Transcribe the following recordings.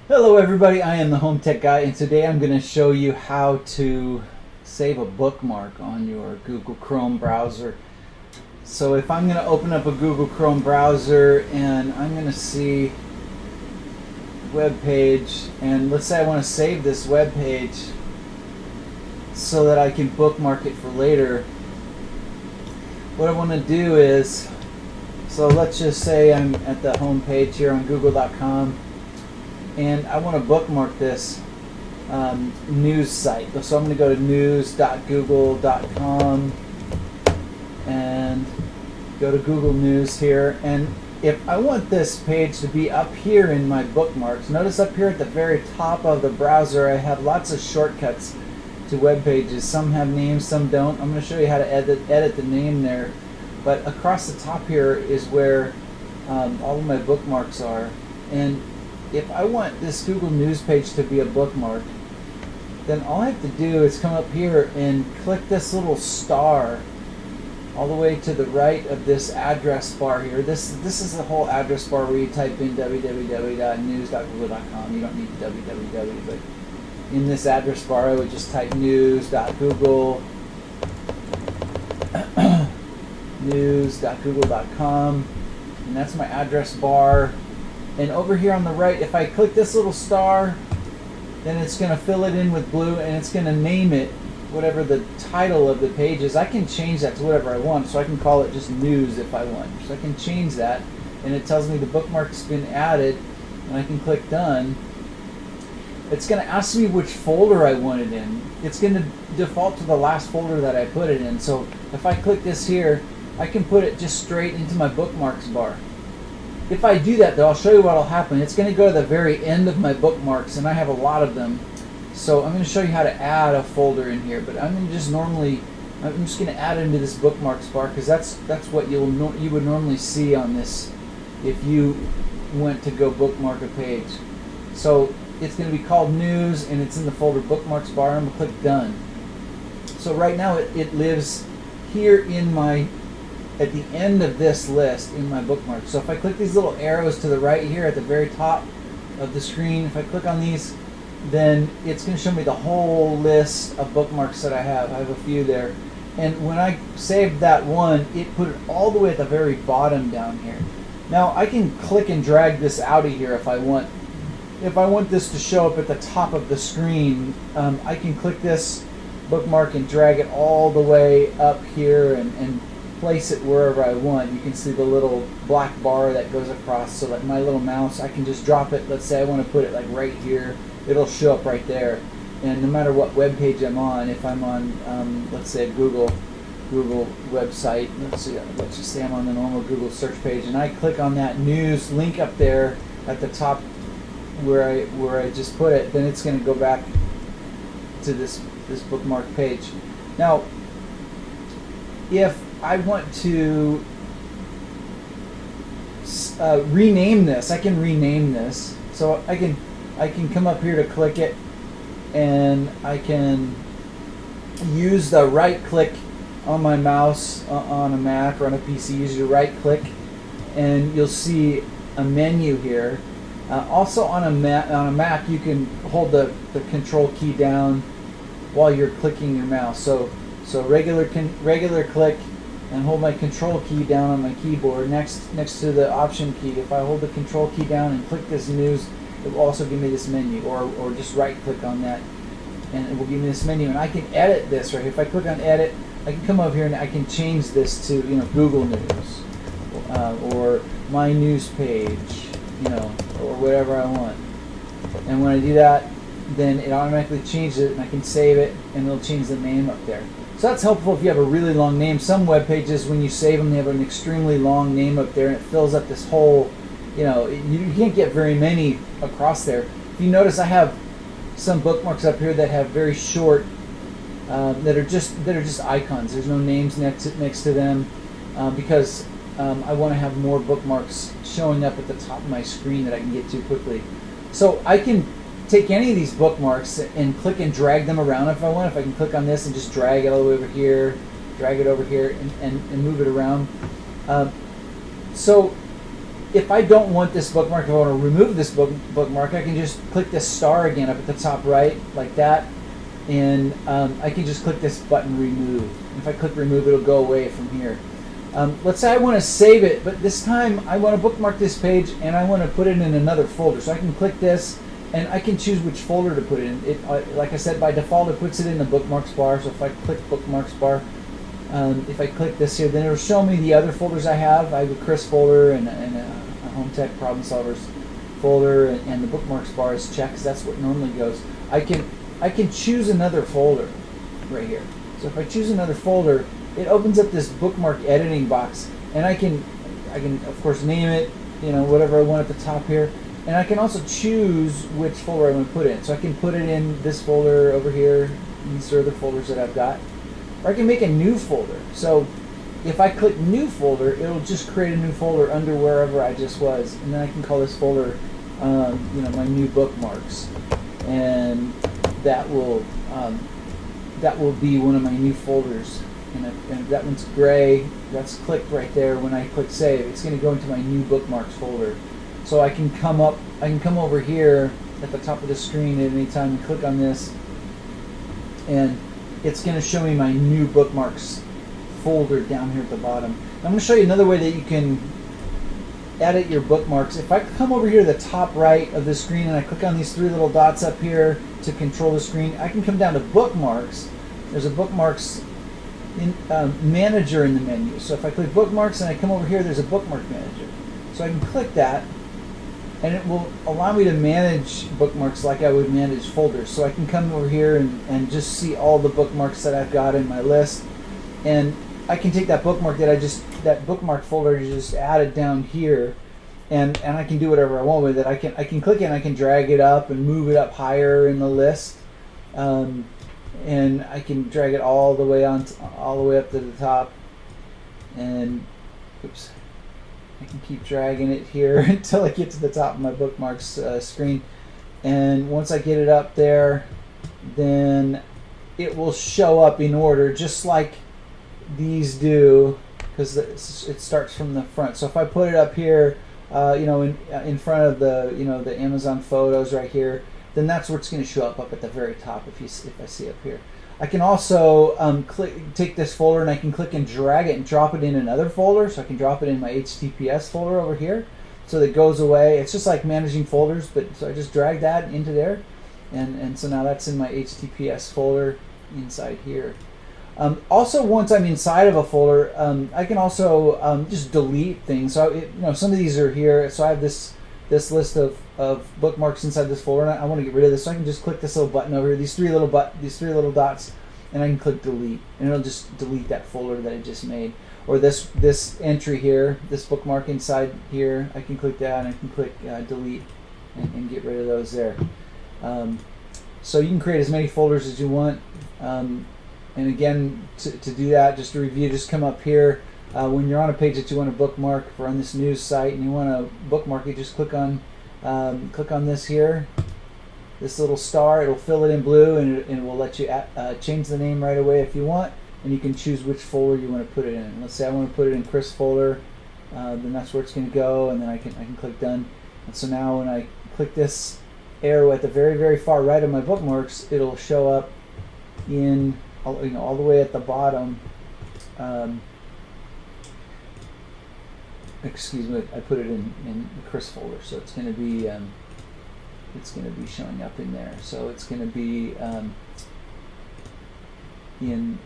Hello everybody, I am the Home Tech Guy, and today I'm going to show you how to save a bookmark on your Google Chrome browser. So if I'm going to open up a Google Chrome browser and I'm going to see web page, and let's say I want to save this web page so that I can bookmark it for later, what I want to do is, so let's just say I'm at the home page here on google.com and I want to bookmark this news site. So I'm going to go to news.google.com and go to Google News here. And if I want this page to be up here in my bookmarks, notice up here at the very top of the browser I have lots of shortcuts to web pages. Some have names, some don't. I'm going to show you how to edit the name there. But across the top here is where all of my bookmarks are. And if I want this Google News page to be a bookmark, then all I have to do is come up here and click this little star all the way to the right of this address bar here. This is the whole address bar where you type in www.news.google.com. You don't need www, but in this address bar I would just type news.google news.google.com, and that's my address bar. And over here on the right, if I click this little star, then it's going to fill it in with blue, and it's going to name it whatever the title of the page is. I can change that to whatever I want, so I can call it just news if I want. So I can change that, and it tells me the bookmark's been added, and I can click done. It's going to ask me which folder I want it in. It's going to default to the last folder that I put it in. So if I click this here, I can put it just straight into my bookmarks bar. If I do that, though, I'll show you what will happen. It's going to go to the very end of my bookmarks, and I have a lot of them. So I'm going to show you how to add a folder in here. But I'm just going to add it into this bookmarks bar, because that's what you would normally see on this if you went to go bookmark a page. So it's going to be called news, and it's in the folder bookmarks bar. I'm going to click done. So right now it lives here in my at the end of this list in my bookmarks. So if I click these little arrows to the right here at the very top of the screen, if I click on these, then it's going to show me the whole list of bookmarks that I have. I have a few there. And when I saved that one, it put it all the way at the very bottom down here. Now I can click and drag this out of here if I want. If I want this to show up at the top of the screen, I can click this bookmark and drag it all the way up here and place it wherever I want. You can see the little black bar that goes across, so that my little mouse, I can just drop it. Let's say I want to put it like right here, it'll show up right there. And no matter what web page I'm on, if I'm on let's say a Google website, let's just say I'm on the normal Google search page, and I click on that news link up there at the top where I just put it, then it's going to go back to this bookmark page. Now if I want to rename this, I can rename this. So I can come up here to click it, and I can use the right click on my mouse on a Mac or on a PC. Use your right click, and you'll see a menu here. Also on a Mac, you can hold the control key down while you're clicking your mouse. So regular click and hold my control key down on my keyboard next to the option key. If I hold the control key down and click this news, it will also give me this menu, or just right click on that and it will give me this menu, and I can edit this right here. If I click on edit, I can come over here and I can change this to Google News or my news page, or whatever I want. And when I do that, then it automatically changes it, and I can save it, and it'll change the name up there. So that's helpful if you have a really long name. Some web pages, when you save them, they have an extremely long name up there, and it fills up this whole, you can't get very many across there. If you notice, I have some bookmarks up here that have very short, that are just icons. There's no names next to them, because I want to have more bookmarks showing up at the top of my screen that I can get to quickly. So I can take any of these bookmarks and click and drag them around if I want. If I can click on this and just drag it all the way over here, drag it over here, and move it around. So if I don't want this bookmark, if I want to remove this bookmark, I can just click this star again up at the top right, like that, and I can just click this button, remove. If I click remove, it'll go away from here. Let's say I want to save it, but this time I want to bookmark this page and I want to put it in another folder. So I can click this and I can choose which folder to put it in. Like I said, by default it puts it in the bookmarks bar. So if I click bookmarks bar, if I click this here, then it'll show me the other folders I have. I have a Chris folder and a Home Tech Problem Solvers folder, and the bookmarks bar is checked because that's what normally goes. I can choose another folder right here. So if I choose another folder, it opens up this bookmark editing box, and I can of course name it, whatever I want at the top here, and I can also choose which folder I want to put in. So I can put it in this folder over here. These are the folders that I've got, or I can make a new folder. So if I click new folder, it'll just create a new folder under wherever I just was, and then I can call this folder, my new bookmarks, and that will be one of my new folders. And that one's gray. That's clicked right there. When I click save, it's going to go into my new bookmarks folder. So I can come over here at the top of the screen at any time and click on this, and it's going to show me my new bookmarks folder down here at the bottom. I'm going to show you another way that you can edit your bookmarks. If I come over here to the top right of the screen and I click on these three little dots up here to control the screen, I can come down to bookmarks. There's a bookmarks manager in the menu. So if I click bookmarks and I come over here, there's a bookmark manager. So I can click that, and it will allow me to manage bookmarks like I would manage folders. So I can come over here and just see all the bookmarks that I've got in my list, and I can take that bookmark that bookmark folder just added down here, and I can do whatever I want with it. I can click it and I can drag it up and move it up higher in the list. And I can drag it all the way up to the top, and oops, I can keep dragging it here until I get to the top of my bookmarks screen. And once I get it up there, then it will show up in order, just like these do, because it starts from the front. So if I put it up here, in front of the Amazon photos right here, then that's where it's going to show up at the very top. If I see up here, I can also take this folder and I can click and drag it and drop it in another folder. So I can drop it in my HTTPS folder over here, so that goes away. It's just like managing folders, but so I just drag that into there, and so now that's in my HTTPS folder inside here. Also, once I'm inside of a folder, I can also just delete things. So some of these are here. So I have this list of bookmarks inside this folder, and I want to get rid of this. So I can just click this little button over here, these three little dots, and I can click delete, and it'll just delete that folder that I just made. Or this entry here, this bookmark inside here, I can click that and I can click delete and get rid of those there. So you can create as many folders as you want. And again, to do that, just to review, just come up here. When you're on a page that you want to bookmark, if we're on this news site and you want to bookmark it, just click on this here, this little star. It'll fill it in blue, and it will let you change the name right away if you want, and you can choose which folder you want to put it in. Let's say I want to put it in Chris folder, then that's where it's going to go, and then I can click done. And so now when I click this arrow at the very, very far right of my bookmarks, it'll show up in all the way at the bottom. Excuse me, I put it in the Chris folder, so it's going to be showing up in there. So it's going to be in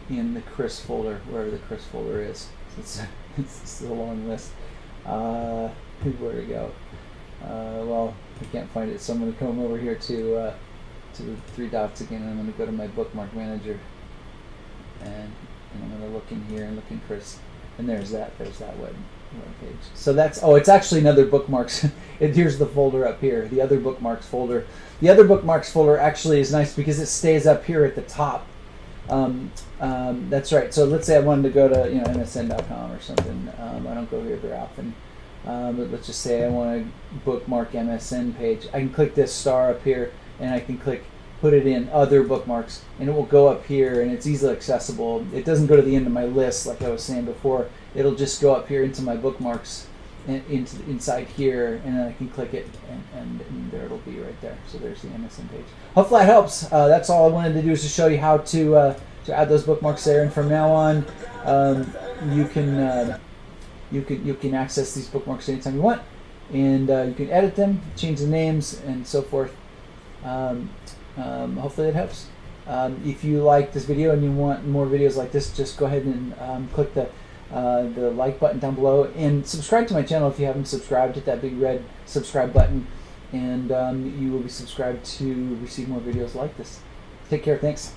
the Chris folder, wherever the Chris folder is. So it's a long list. Where to go? Well, I can't find it, so I'm going to come over here to the three dots again, and I'm going to go to my Bookmark Manager, and I'm going to look in here and look in Chris, and there's that web page. So it's actually another bookmarks. Here's the folder up here, the other bookmarks folder. The other bookmarks folder actually is nice because it stays up here at the top. That's right. So let's say I wanted to go to MSN.com or something. I don't go here very often. But let's just say I want to bookmark MSN page. I can click this star up here, and I can click put it in other bookmarks, and it will go up here, and it's easily accessible. It doesn't go to the end of my list like I was saying before. It'll just go up here into my bookmarks inside here, and then I can click it, and there it'll be right there. So there's the MSN page. Hopefully that helps. That's all I wanted to do, is to show you how to add those bookmarks there. And from now on, you can access these bookmarks anytime you want, and you can edit them, change the names, and so forth. Hopefully that helps. If you like this video and you want more videos like this, just go ahead and click the like button down below, and subscribe to my channel if you haven't subscribed. Hit that big red subscribe button, and you will be subscribed to receive more videos like this. Take care. Thanks.